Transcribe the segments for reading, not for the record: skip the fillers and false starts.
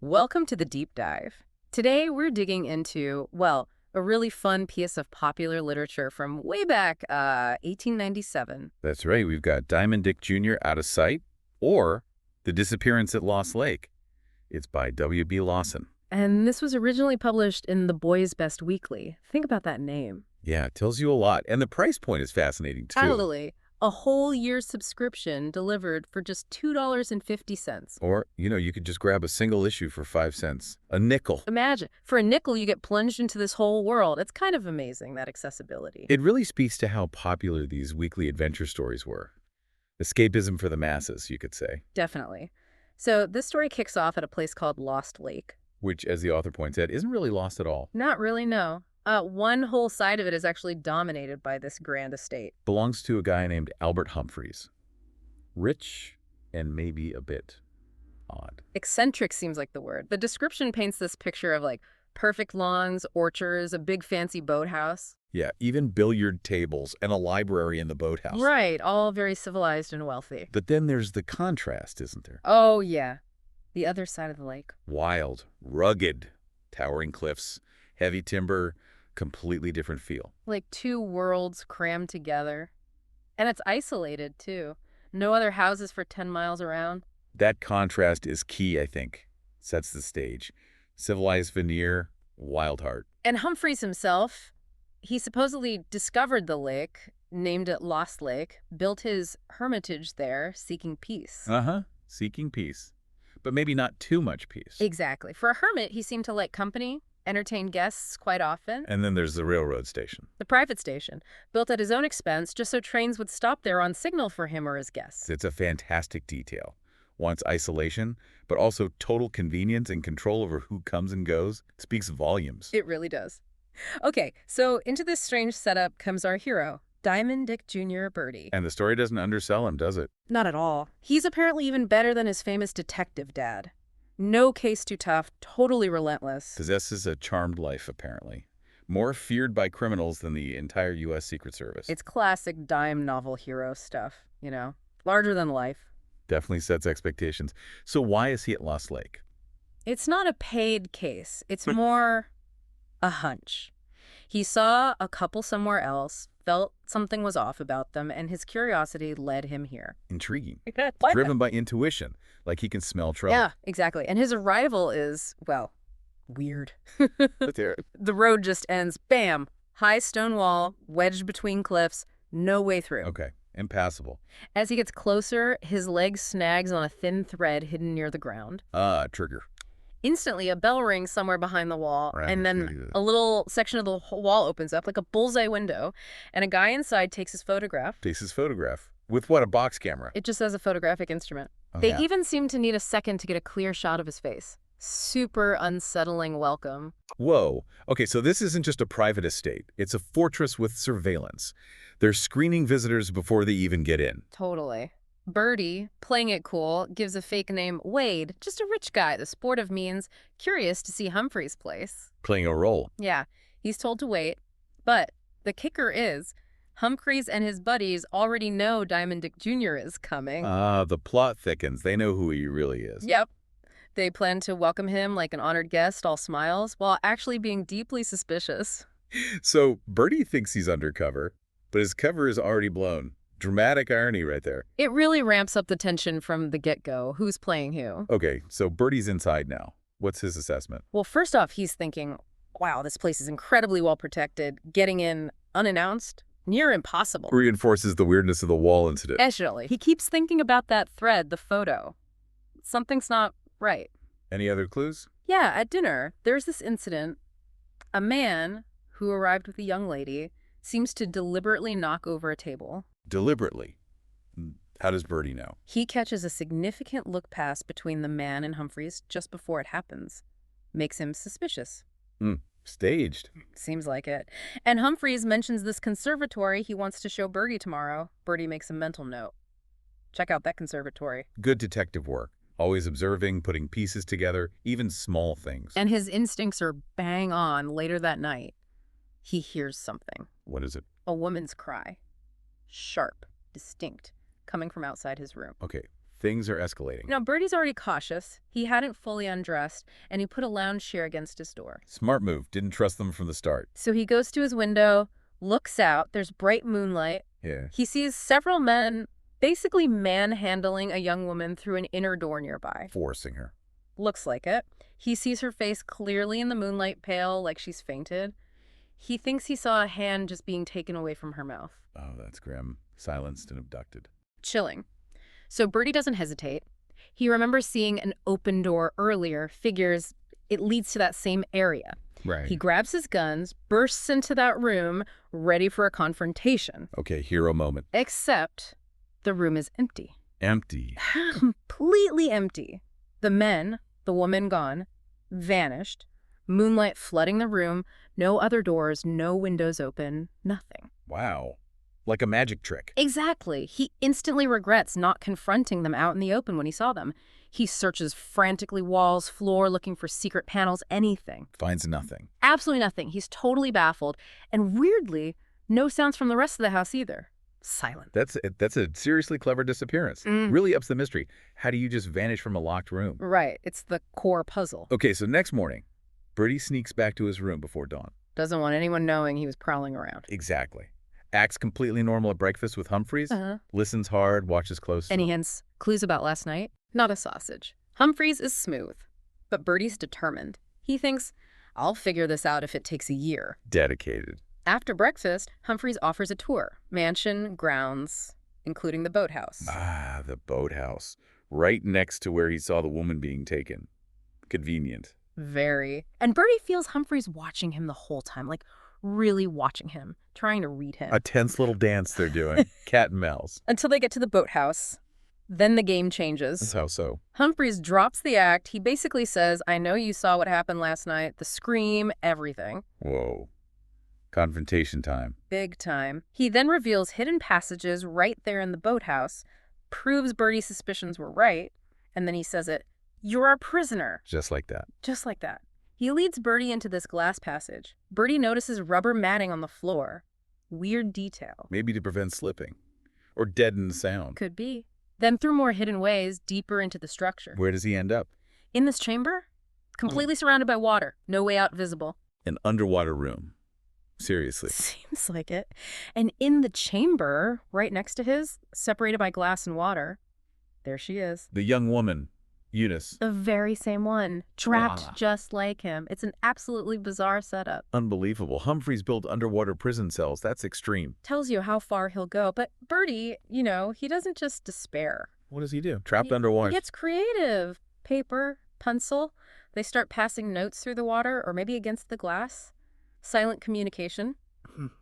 Welcome to the deep dive. Today we're digging into, well, a really fun piece of popular literature from way back, 1897. That's right. We've got Diamond Dick Jr. Out of Sight or The Disappearance at Lost Lake. It's by W.B. Lawson. And this was originally published in the Boys' Best Weekly. Think about that name. Yeah, it tells you a lot. And the price point is fascinating, too. Totally. A whole year's subscription delivered for just $2.50. Or, you could just grab a single issue for 5 cents. A nickel. Imagine, for a nickel you get plunged into this whole world. It's kind of amazing, that accessibility. It really speaks to how popular these weekly adventure stories were. Escapism for the masses, you could say. Definitely. So this story kicks off at a place called Lost Lake. Which, as the author points out, isn't really lost at all. Not really, no. One whole side of it is actually dominated by this grand estate. Belongs to a guy named Albert Humphreys. Rich and maybe a bit odd. Eccentric seems like the word. The description paints this picture of like perfect lawns, orchards, a big fancy boathouse. Yeah, even billiard tables and a library in the boathouse. Right, all very civilized and wealthy. But then there's the contrast, isn't there? Oh, yeah. The other side of the lake. Wild, rugged, towering cliffs, heavy timber, completely different feel. Like two worlds crammed together. And it's isolated, too. No other houses for 10 miles around. That contrast is key, I think. Sets the stage. Civilized veneer, wild heart. And Humphreys himself, he supposedly discovered the lake, named it Lost Lake, built his hermitage there, seeking peace. Uh-huh. Seeking peace. But maybe not too much peace. Exactly. For a hermit, he seemed to like company, entertain guests quite often. And then there's the railroad station. The private station, built at his own expense just so trains would stop there on signal for him or his guests. It's a fantastic detail. Wants isolation, but also total convenience and control over who comes and goes. It speaks volumes. It really does. Okay, so into this strange setup comes our hero, Diamond Dick Jr. Birdie. And the story doesn't undersell him, does it? Not at all. He's apparently even better than his famous detective dad. No case too tough, totally relentless. Possesses a charmed life, apparently. More feared by criminals than the entire U.S. Secret Service. It's classic dime novel hero stuff, larger than life. Definitely sets expectations. So why is he at Lost Lake? It's not a paid case. It's more a hunch. He saw a couple somewhere else, felt something was off about them, and his curiosity led him here. Intriguing. What? Driven by intuition, like he can smell trouble. Yeah, exactly. And his arrival is, well, weird. Let's hear it. The road just ends, bam, high stone wall, wedged between cliffs, no way through. Okay, impassable. As he gets closer, his leg snags on a thin thread hidden near the ground. Trigger. Instantly, a bell rings somewhere behind the wall, Right. and then a little section of the wall opens up, like a bullseye window, and a guy inside takes his photograph. Takes his photograph. With what, a box camera? It just has a photographic instrument. Oh, They yeah. even seem to need a second to get a clear shot of his face. Super unsettling welcome. Whoa. Okay, so this isn't just a private estate. It's a fortress with surveillance. They're screening visitors before they even get in. Totally. Birdie, playing it cool, gives a fake name Wade, just a rich guy, the sport of means, curious to see Humphrey's place. Playing a role. Yeah, he's told to wait. But the kicker is, Humphreys and his buddies already know Diamond Dick Jr. is coming. The plot thickens. They know who he really is. Yep. They plan to welcome him like an honored guest, all smiles, while actually being deeply suspicious. So Bertie thinks he's undercover, but his cover is already blown. Dramatic irony right there. It really ramps up the tension from the get-go. Who's playing who? Okay, so Bertie's inside now. What's his assessment? Well, first off, he's thinking, wow, this place is incredibly well protected. Getting in unannounced? Near impossible. Reinforces the weirdness of the wall incident. Especially. He keeps thinking about that thread, the photo. Something's not right. Any other clues? Yeah, at dinner, there's this incident. A man who arrived with a young lady seems to deliberately knock over a table. Deliberately. How does Bertie know? He catches a significant look pass between the man and Humphreys just before it happens. Makes him suspicious. Staged. Seems like it. And Humphreys mentions this conservatory he wants to show Bertie tomorrow. Bertie makes a mental note. Check out that conservatory. Good detective work. Always observing, putting pieces together, even small things. And his instincts are bang on. Later that night, he hears something. What is it? A woman's cry. Sharp, distinct, coming from outside his room. Okay, Things are escalating. Now, Bertie's already cautious. He hadn't fully undressed, and he put a lounge chair against his door. Smart move. Didn't trust them from the start. So he goes to his window, looks out. There's bright moonlight. Yeah. He sees several men basically manhandling a young woman through an inner door nearby. Forcing her. Looks like it. He sees her face clearly in the moonlight, pale, like she's fainted. He thinks he saw a hand just being taken away from her mouth. Oh, that's grim. Silenced and abducted. Chilling. So Bertie doesn't hesitate. He remembers seeing an open door earlier, figures it leads to that same area. Right. He grabs his guns, bursts into that room, ready for a confrontation. Okay, hero moment. Except the room is empty. Empty. Completely empty. The men, the woman gone, vanished. Moonlight flooding the room, no other doors, no windows open, nothing. Wow. Like a magic trick. Exactly. He instantly regrets not confronting them out in the open when he saw them. He searches frantically walls, floor, looking for secret panels, anything. Finds nothing. Absolutely nothing. He's totally baffled. And weirdly, no sounds from the rest of the house either. Silent. That's a seriously clever disappearance. Really ups the mystery. How do you just vanish from a locked room? Right. It's the core puzzle. Okay, so next morning, Bertie sneaks back to his room before dawn. Doesn't want anyone knowing he was prowling around. Exactly. Acts completely normal at breakfast with Humphreys. Listens hard, watches close. Any hints? Clues about last night? Not a sausage. Humphreys is smooth, but Bertie's determined. He thinks, I'll figure this out if it takes a year. Dedicated. After breakfast, Humphreys offers a tour. Mansion, grounds, including the boathouse. Ah, the boathouse. Right next to where he saw the woman being taken. Convenient. Very. And Bertie feels Humphreys watching him the whole time, like really watching him, trying to read him. A tense little dance they're doing. Cat and mouse. Until they get to the boathouse. Then the game changes. How so? Humphreys drops the act. He basically says, I know you saw what happened last night, the scream, everything. Whoa. Confrontation time. Big time. He then reveals hidden passages right there in the boathouse, proves Bertie's suspicions were right, and then he says it, you're our prisoner. Just like that. Just like that. He leads Bertie into this glass passage. Bertie notices rubber matting on the floor. Weird detail. Maybe to prevent slipping. Or deaden the sound. Could be. Then through more hidden ways, deeper into the structure. Where does he end up? In this chamber? Completely surrounded by water. No way out visible. An underwater room. Seriously. Seems like it. And in the chamber, right next to his, separated by glass and water, there she is. The young woman, Eunice. The very same one. Trapped Wow. just like him. It's an absolutely bizarre setup. Unbelievable. Humphreys built underwater prison cells. That's extreme. Tells you how far he'll go. But Bertie, he doesn't just despair. What does he do? Trapped He underwater. gets creative. Paper, pencil. They start passing notes through the water or maybe against the glass. Silent communication.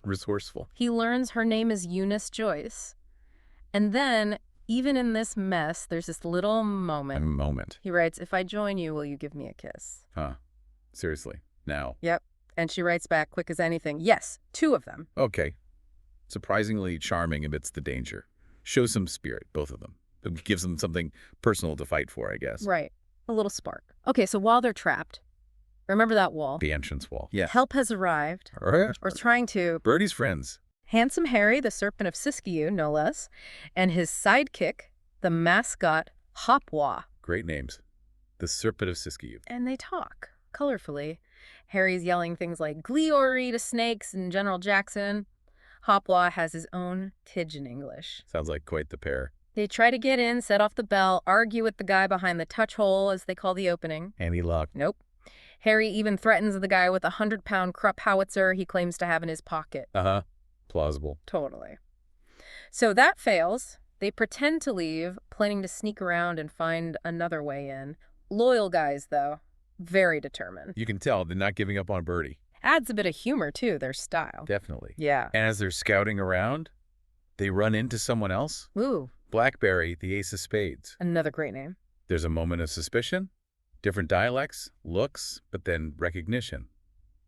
Resourceful. He learns her name is Eunice Joyce. And then, even in this mess, there's this little A moment. moment. He writes, if I join you, will you give me a kiss? Huh. Seriously. Now. Yep. And she writes back quick as anything. Yes, 2 of them. Okay. Surprisingly charming amidst the danger. Shows some spirit, both of them. It gives them something personal to fight for, I guess. Right. A little spark. Okay, so while they're trapped, remember that wall? The entrance wall. Yeah. Help has arrived, or trying to. Bertie's friends. Handsome Harry, the Serpent of Siskiyou, no less, and his sidekick, the mascot, Hopwa. Great names. The Serpent of Siskiyou. And they talk, colorfully. Harry's yelling things like Gleory to Snakes and General Jackson. Hopwa has his own Pidgin English. Sounds like quite the pair. They try to get in, set off the bell, argue with the guy behind the touch hole, as they call the opening. Any luck? Nope. Harry even threatens the guy with a 100-pound Krupp howitzer he claims to have in his pocket. Uh-huh. Plausible. Totally. So that fails. They pretend to leave, planning to sneak around and find another way in. Loyal guys, though. Very determined. You can tell they're not giving up on Bertie. Adds a bit of humor, too, their style. Definitely. Yeah. And as they're scouting around, they run into someone else. Ooh, Blackberry, the ace of spades. another great name. There's a moment of suspicion, different dialects, looks, but then recognition.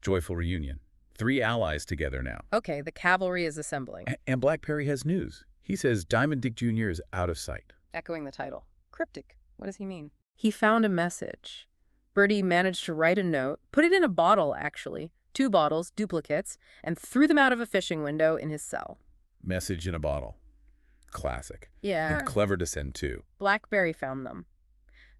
Joyful reunion. 3 allies together now. Okay, the cavalry is assembling. And Blackberry has news. He says Diamond Dick Jr. is out of sight. Echoing the title. Cryptic. What does he mean? He found a message. Bertie managed to write a note, put it in a bottle, actually. 2 bottles, duplicates, and threw them out of a fishing window in his cell. Message in a bottle. Classic. Yeah. And clever to send, too. Blackberry found them.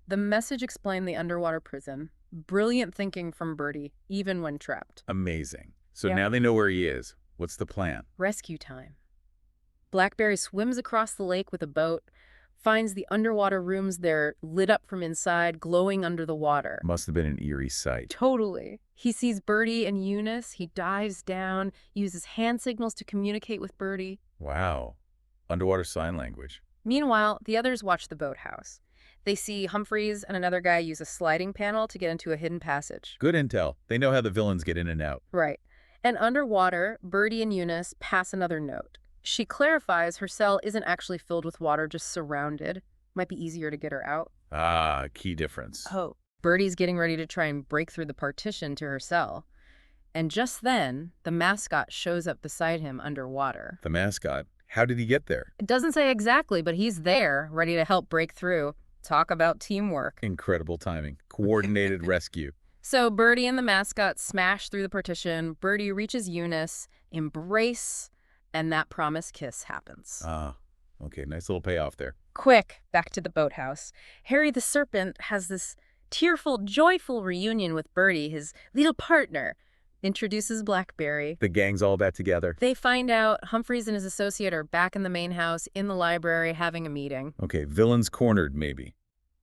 The message explained the underwater prison. Brilliant thinking from Birdie, even when trapped. Amazing. So Yeah. now they know where he is. What's the plan? Rescue time. Blackberry swims across the lake with a boat, finds the underwater rooms there lit up from inside, glowing under the water. Must have been an eerie sight. Totally. He sees Birdie and Eunice. He dives down, uses hand signals to communicate with Birdie. Wow. Underwater sign language. Meanwhile, the others watch the boathouse. They see Humphreys and another guy use a sliding panel to get into a hidden passage. Good intel. They know how the villains get in and out. Right. And underwater, Birdie and Eunice pass another note. She clarifies her cell isn't actually filled with water, just surrounded. Might be easier to get her out. Ah, key difference. Oh. Birdie's getting ready to try and break through the partition to her cell. And just then, the mascot shows up beside him underwater. The mascot. How did he get there? It doesn't say exactly, but he's there, ready to help break through. Talk about teamwork. Incredible timing. Coordinated rescue. So Birdie and the mascot smash through the partition. Birdie reaches Eunice, embrace, and that promised kiss happens. Ah, okay. Nice little payoff there. Quick, back to the boathouse. Harry the Serpent has this tearful, joyful reunion with Birdie, his little partner. Introduces Blackberry. The gang's all back together. They find out Humphreys and his associate are back in the main house, in the library, having a meeting. Okay, villains cornered, maybe.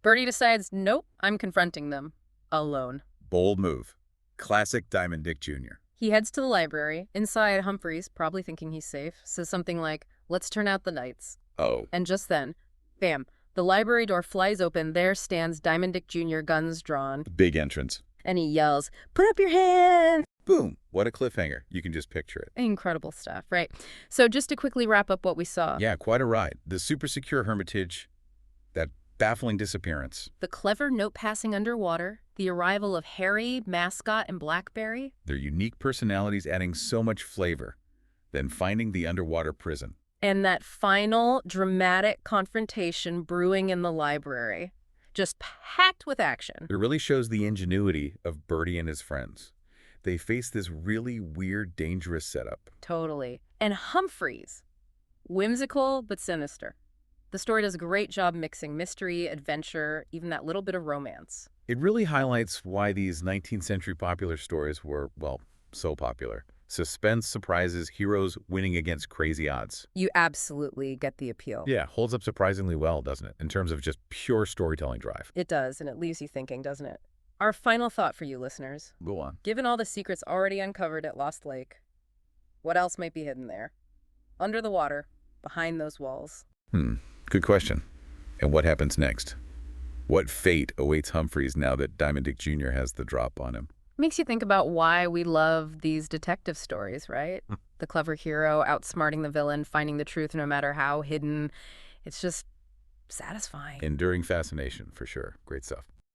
Birdie decides, nope, I'm confronting them. Alone. Bold move. Classic Diamond Dick Jr. He heads to the library. Inside, Humphreys, probably thinking he's safe, says something like, let's turn out the lights. Oh. And just then, bam, the library door flies open. There stands Diamond Dick Jr., guns drawn. Big entrance. And he yells, put up your hands! Boom. What a cliffhanger. You can just picture it. Incredible stuff, right? So just to quickly wrap up what we saw. Yeah, quite a ride. The super secure hermitage, that baffling disappearance. The clever note passing underwater, the arrival of Harry, Mascot, and Blackberry. Their unique personalities adding so much flavor. Then finding the underwater prison. And that final dramatic confrontation brewing in the library. Just packed with action. It really shows the ingenuity of Birdie and his friends. They face this really weird, dangerous setup. Totally. And Humphreys. Whimsical but sinister. The story does a great job mixing mystery, adventure, even that little bit of romance. It really highlights why these 19th century popular stories were, well, so popular. Suspense, surprises, heroes winning against crazy odds. You absolutely get the appeal. Yeah, holds up surprisingly well, doesn't it? In terms of just pure storytelling drive. It does, and it leaves you thinking, doesn't it? Our final thought for you listeners. Go on. Given all the secrets already uncovered at Lost Lake, what else might be hidden there? Under the water, behind those walls. Good question. And what happens next? What fate awaits Humphreys now that Diamond Dick Jr. has the drop on him? Makes you think about why we love these detective stories, right? The clever hero outsmarting the villain, finding the truth no matter how hidden. It's just satisfying. Enduring fascination, for sure. Great stuff.